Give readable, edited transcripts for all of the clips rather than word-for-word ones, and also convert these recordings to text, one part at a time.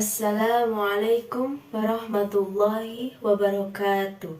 Assalamualaikum warahmatullahi wabarakatuh.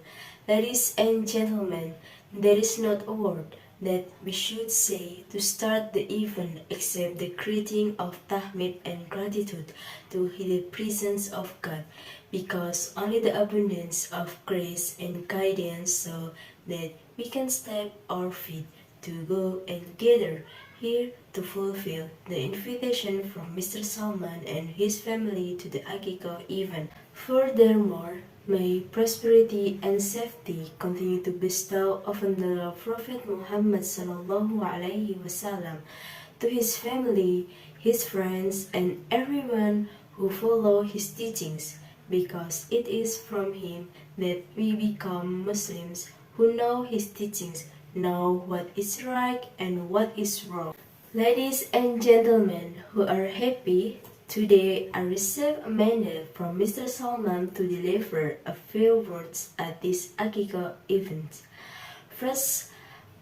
Ladies and gentlemen, there is not a word that we should say to start the event except the greeting of tahmid and gratitude to the presence of God, because only the abundance of grace and guidance so that we can step our feet to go and gather here to fulfill the invitation from Mr. Salman and his family to the aqiqah event. Furthermore, may prosperity and safety continue to bestow upon the Prophet Muhammad sallallahu alaihi wasallam, to his family, his friends, and everyone who follow his teachings, because it is from him that we become Muslims who know his teachings, know what is right and what is wrong. Ladies and gentlemen who are happy, today I received a mandate from Mr. Salman to deliver a few words at this aqiqah event. First,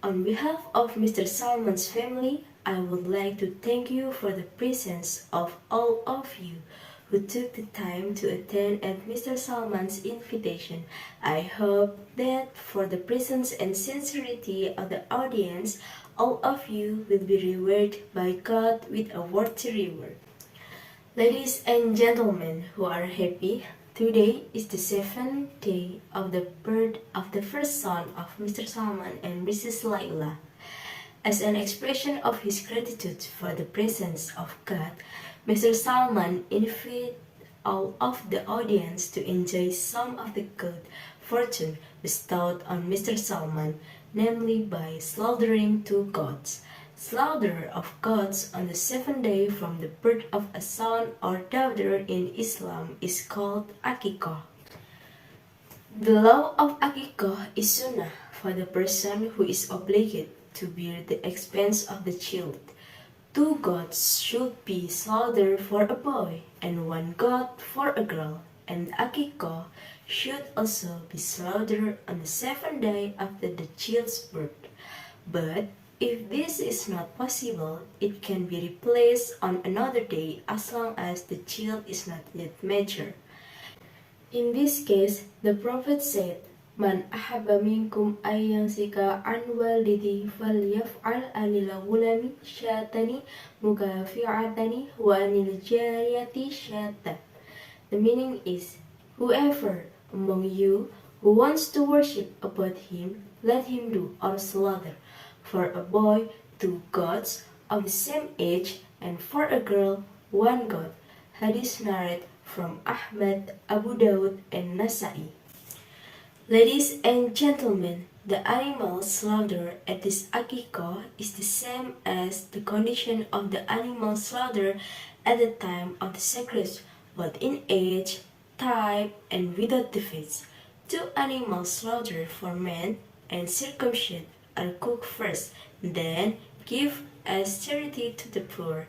on behalf of Mr. Salman's family, I would like to thank you for the presence of all of you who took the time to attend at Mr. Salman's invitation. I hope that for the presence and sincerity of the audience, all of you will be rewarded by God with a worthy reward. Ladies and gentlemen who are happy, today is the 7th day of the birth of the first son of Mr. Salman and Mrs. Laila. As an expression of his gratitude for the presence of God, Mr. Salman invited all of the audience to enjoy some of the good fortune bestowed on Mr. Salman, namely by slaughtering 2 goats. Slaughter of goats on the 7th day from the birth of a son or daughter in Islam is called aqiqah. The law of aqiqah is sunnah for the person who is obliged to bear the expense of the child. 2 goats should be slaughtered for a boy and 1 goat for a girl, and aqiqah should also be slaughtered on the 7th day after the child's birth. But if this is not possible, it can be replaced on another day as long as the child is not yet mature. In this case, the Prophet said, Man ahabba minkum ayyansika an walidi falyaf'al anil gulami syatani mukafi'atani wa anil jariyati syatan. The meaning is, whoever among you who wants to worship about him, let him do or slaughter. For a boy, 2 goats of the same age, and for a girl, 1 goat. Hadith narrated from Ahmad, Abu Dawud, and Nasa'i. Ladies and gentlemen, the animal slaughtered at this aqiqah is the same as the condition of the animal slaughtered at the time of the sacrifice, both in age, type, and without defects. 2 animals slaughtered for men and circumcision are cooked first, then give as charity to the poor,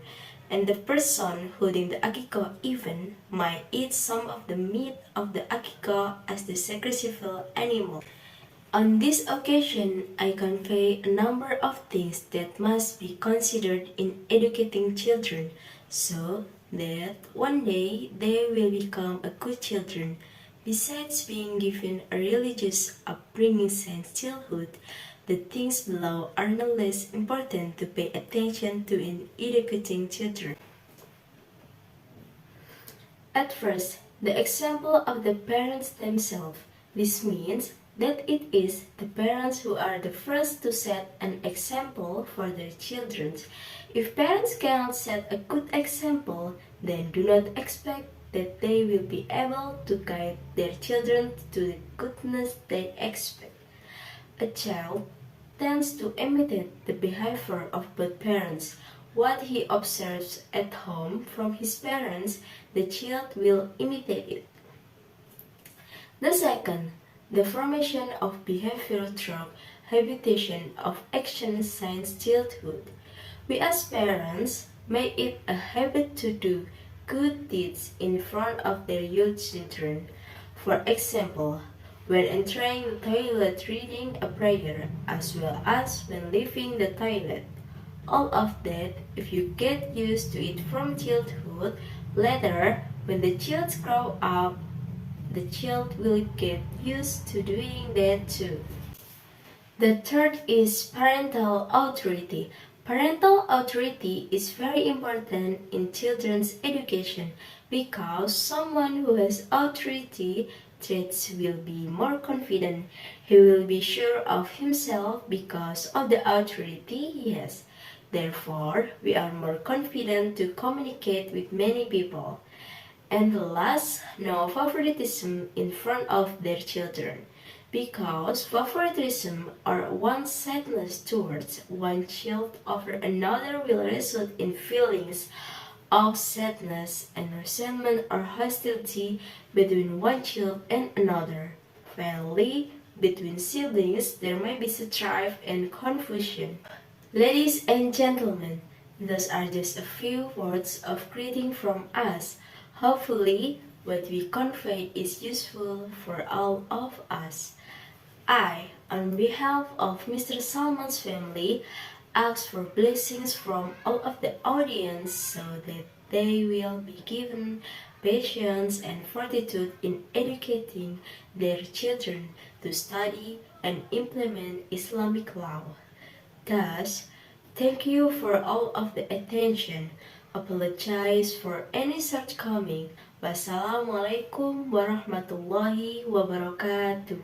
and the person holding the aqiqah event might eat some of the meat of the aqiqah as the sacrificial animal. On this occasion, I convey a number of things that must be considered in educating children, so that one day they will become a good children. Besides being given a religious upbringing since childhood, the things below are no less important to pay attention to in educating children. At first, the example of the parents themselves. This means that it is the parents who are the first to set an example for their children. If parents cannot set a good example, then do not expect that they will be able to guide their children to the goodness they expect. A child tends to imitate the behavior of both parents. What he observes at home from his parents, the child will imitate it. The second, the formation of behavior through habitation of action since childhood. We as parents make it a habit to do good deeds in front of their youth children. For example, when entering the toilet, reading a prayer, as well as when leaving the toilet. All of that, if you get used to it from childhood, later When the child grows up, the child will get used to doing that too. The third is parental authority. Parental authority is very important in children's education because someone who has authority traits will be more confident. He will be sure of himself because of the authority he has. Therefore, we are more confident to communicate with many people. And the last, no favoritism in front of their children. Because favoritism or one-sidedness towards one child over another will result in feelings of sadness and resentment or hostility between one child and another. Finally, between siblings, there may be strife and confusion. Ladies and gentlemen, those are just a few words of greeting from us. Hopefully, what we conveyed is useful for all of us. I, on behalf of Mr. Salman's family, ask for blessings from all of the audience so that they will be given patience and fortitude in educating their children to study and implement Islamic law. Thus, thank you for all of the attention. Apologize for any shortcoming. Wassalamualaikum warahmatullahi wabarakatuh.